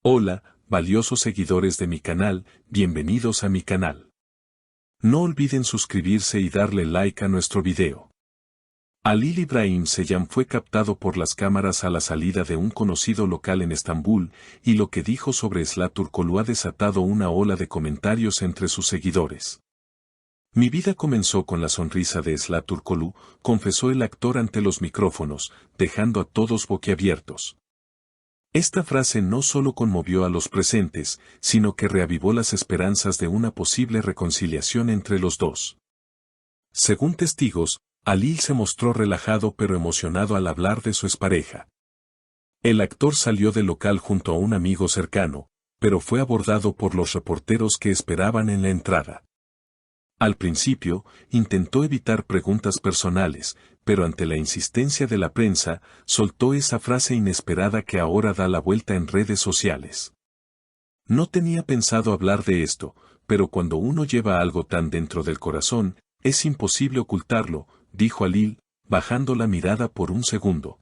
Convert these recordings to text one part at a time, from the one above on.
Hola, valiosos seguidores de mi canal, bienvenidos a mi canal. No olviden suscribirse y darle like a nuestro video. Halil İbrahim Ceyhan fue captado por las cámaras a la salida de un conocido local en Estambul, y lo que dijo sobre Sıla Türkoğlu ha desatado una ola de comentarios entre sus seguidores. Mi vida comenzó con la sonrisa de Sıla Türkoğlu, confesó el actor ante los micrófonos, dejando a todos boquiabiertos. Esta frase no solo conmovió a los presentes, sino que reavivó las esperanzas de una posible reconciliación entre los dos. Según testigos, Halil se mostró relajado pero emocionado al hablar de su expareja. El actor salió del local junto a un amigo cercano, pero fue abordado por los reporteros que esperaban en la entrada. Al principio, intentó evitar preguntas personales, pero ante la insistencia de la prensa, soltó esa frase inesperada que ahora da la vuelta en redes sociales. No tenía pensado hablar de esto, pero cuando uno lleva algo tan dentro del corazón, es imposible ocultarlo, dijo Halil, bajando la mirada por un segundo.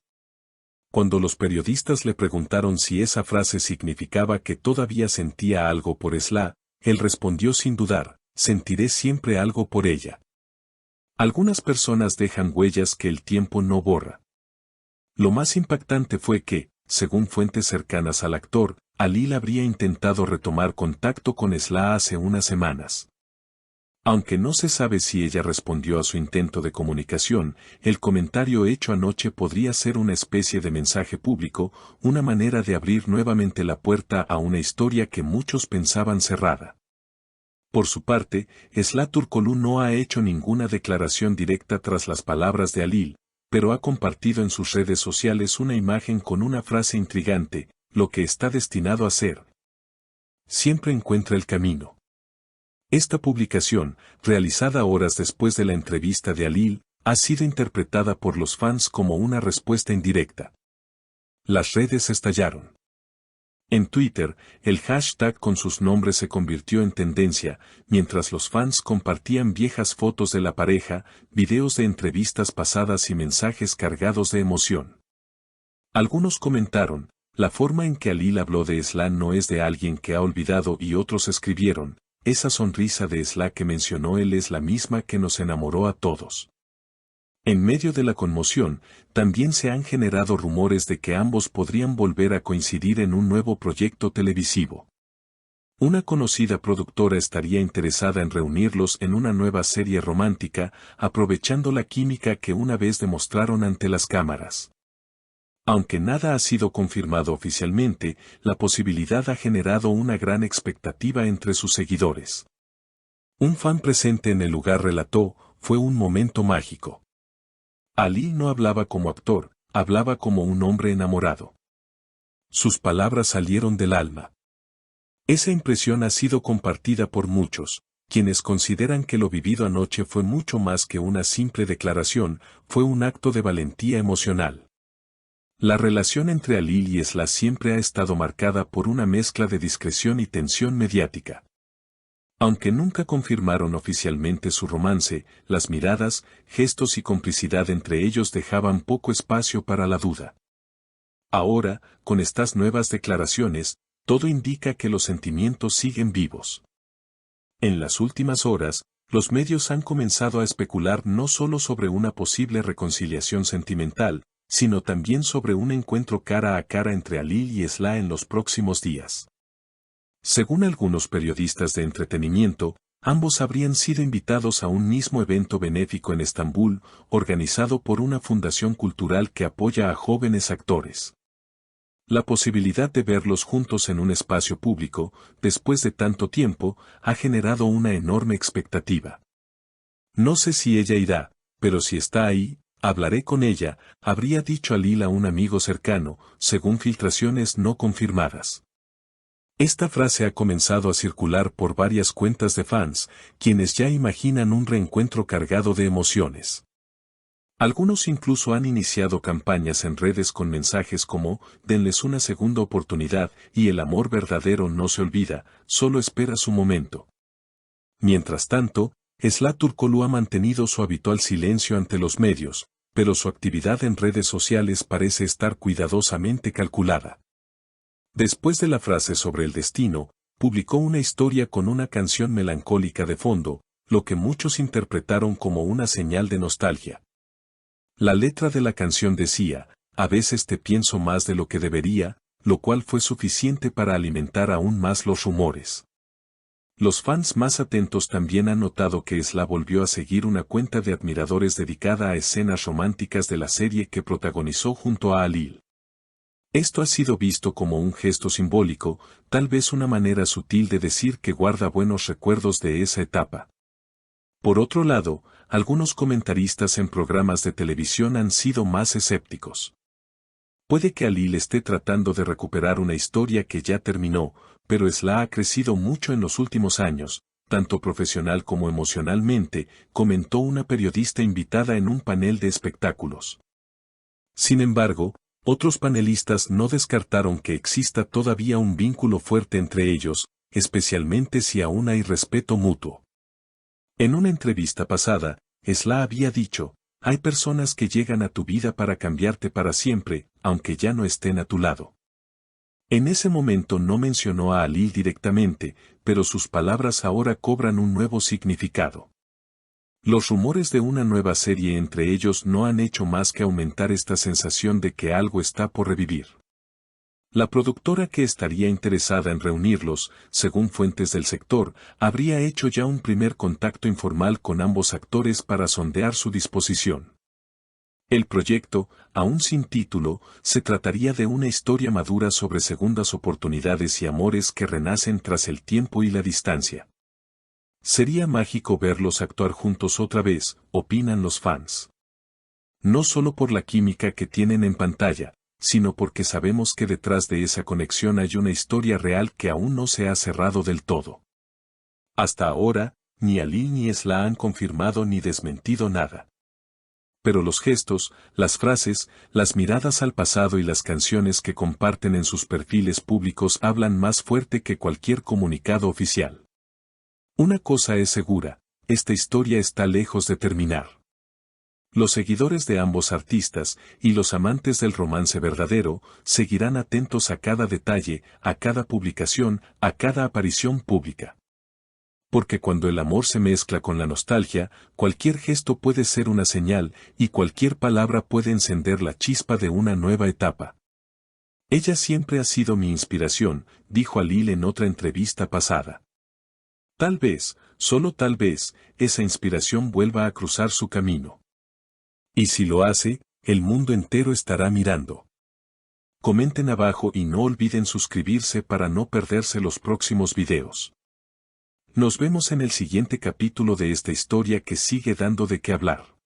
Cuando los periodistas le preguntaron si esa frase significaba que todavía sentía algo por Sıla, él respondió sin dudar: sentiré siempre algo por ella. Algunas personas dejan huellas que el tiempo no borra. Lo más impactante fue que, según fuentes cercanas al actor, Halil habría intentado retomar contacto con Sıla hace unas semanas. Aunque no se sabe si ella respondió a su intento de comunicación, el comentario hecho anoche podría ser una especie de mensaje público, una manera de abrir nuevamente la puerta a una historia que muchos pensaban cerrada. Por su parte, Sıla Türkoğlu no ha hecho ninguna declaración directa tras las palabras de Halil, pero ha compartido en sus redes sociales una imagen con una frase intrigante: lo que está destinado a ser, siempre encuentra el camino. Esta publicación, realizada horas después de la entrevista de Halil, ha sido interpretada por los fans como una respuesta indirecta. Las redes estallaron. En Twitter, el hashtag con sus nombres se convirtió en tendencia, mientras los fans compartían viejas fotos de la pareja, videos de entrevistas pasadas y mensajes cargados de emoción. Algunos comentaron: la forma en que Halil habló de Sıla no es de alguien que ha olvidado, y otros escribieron: esa sonrisa de Sıla que mencionó él es la misma que nos enamoró a todos. En medio de la conmoción, también se han generado rumores de que ambos podrían volver a coincidir en un nuevo proyecto televisivo. Una conocida productora estaría interesada en reunirlos en una nueva serie romántica, aprovechando la química que una vez demostraron ante las cámaras. Aunque nada ha sido confirmado oficialmente, la posibilidad ha generado una gran expectativa entre sus seguidores. Un fan presente en el lugar relató: fue un momento mágico. Halil no hablaba como actor, hablaba como un hombre enamorado. Sus palabras salieron del alma. Esa impresión ha sido compartida por muchos, quienes consideran que lo vivido anoche fue mucho más que una simple declaración, fue un acto de valentía emocional. La relación entre Halil y Sıla siempre ha estado marcada por una mezcla de discreción y tensión mediática. Aunque nunca confirmaron oficialmente su romance, las miradas, gestos y complicidad entre ellos dejaban poco espacio para la duda. Ahora, con estas nuevas declaraciones, todo indica que los sentimientos siguen vivos. En las últimas horas, los medios han comenzado a especular no solo sobre una posible reconciliación sentimental, sino también sobre un encuentro cara a cara entre Halil y Sıla en los próximos días. Según algunos periodistas de entretenimiento, ambos habrían sido invitados a un mismo evento benéfico en Estambul, organizado por una fundación cultural que apoya a jóvenes actores. La posibilidad de verlos juntos en un espacio público, después de tanto tiempo, ha generado una enorme expectativa. No sé si ella irá, pero si está ahí, hablaré con ella, habría dicho Halil a un amigo cercano, según filtraciones no confirmadas. Esta frase ha comenzado a circular por varias cuentas de fans, quienes ya imaginan un reencuentro cargado de emociones. Algunos incluso han iniciado campañas en redes con mensajes como: denles una segunda oportunidad, y el amor verdadero no se olvida, solo espera su momento. Mientras tanto, Sıla Türkoğlu ha mantenido su habitual silencio ante los medios, pero su actividad en redes sociales parece estar cuidadosamente calculada. Después de la frase sobre el destino, publicó una historia con una canción melancólica de fondo, lo que muchos interpretaron como una señal de nostalgia. La letra de la canción decía, a veces te pienso más de lo que debería, lo cual fue suficiente para alimentar aún más los rumores. Los fans más atentos también han notado que Sla volvió a seguir una cuenta de admiradores dedicada a escenas románticas de la serie que protagonizó junto a Alil. Esto ha sido visto como un gesto simbólico, tal vez una manera sutil de decir que guarda buenos recuerdos de esa etapa. Por otro lado, algunos comentaristas en programas de televisión han sido más escépticos. Puede que Alil esté tratando de recuperar una historia que ya terminó, pero Sla ha crecido mucho en los últimos años, tanto profesional como emocionalmente, comentó una periodista invitada en un panel de espectáculos. Sin embargo, otros panelistas no descartaron que exista todavía un vínculo fuerte entre ellos, especialmente si aún hay respeto mutuo. En una entrevista pasada, Sla había dicho, hay personas que llegan a tu vida para cambiarte para siempre, aunque ya no estén a tu lado. En ese momento no mencionó a Alil directamente, pero sus palabras ahora cobran un nuevo significado. Los rumores de una nueva serie entre ellos no han hecho más que aumentar esta sensación de que algo está por revivir. La productora que estaría interesada en reunirlos, según fuentes del sector, habría hecho ya un primer contacto informal con ambos actores para sondear su disposición. El proyecto, aún sin título, se trataría de una historia madura sobre segundas oportunidades y amores que renacen tras el tiempo y la distancia. Sería mágico verlos actuar juntos otra vez, opinan los fans. No solo por la química que tienen en pantalla, sino porque sabemos que detrás de esa conexión hay una historia real que aún no se ha cerrado del todo. Hasta ahora, ni Alil ni Sla han confirmado ni desmentido nada. Pero los gestos, las frases, las miradas al pasado y las canciones que comparten en sus perfiles públicos hablan más fuerte que cualquier comunicado oficial. Una cosa es segura, esta historia está lejos de terminar. Los seguidores de ambos artistas, y los amantes del romance verdadero, seguirán atentos a cada detalle, a cada publicación, a cada aparición pública. Porque cuando el amor se mezcla con la nostalgia, cualquier gesto puede ser una señal, y cualquier palabra puede encender la chispa de una nueva etapa. Ella siempre ha sido mi inspiración, dijo Alil en otra entrevista pasada. Tal vez, solo tal vez, esa inspiración vuelva a cruzar su camino. Y si lo hace, el mundo entero estará mirando. Comenten abajo y no olviden suscribirse para no perderse los próximos videos. Nos vemos en el siguiente capítulo de esta historia que sigue dando de qué hablar.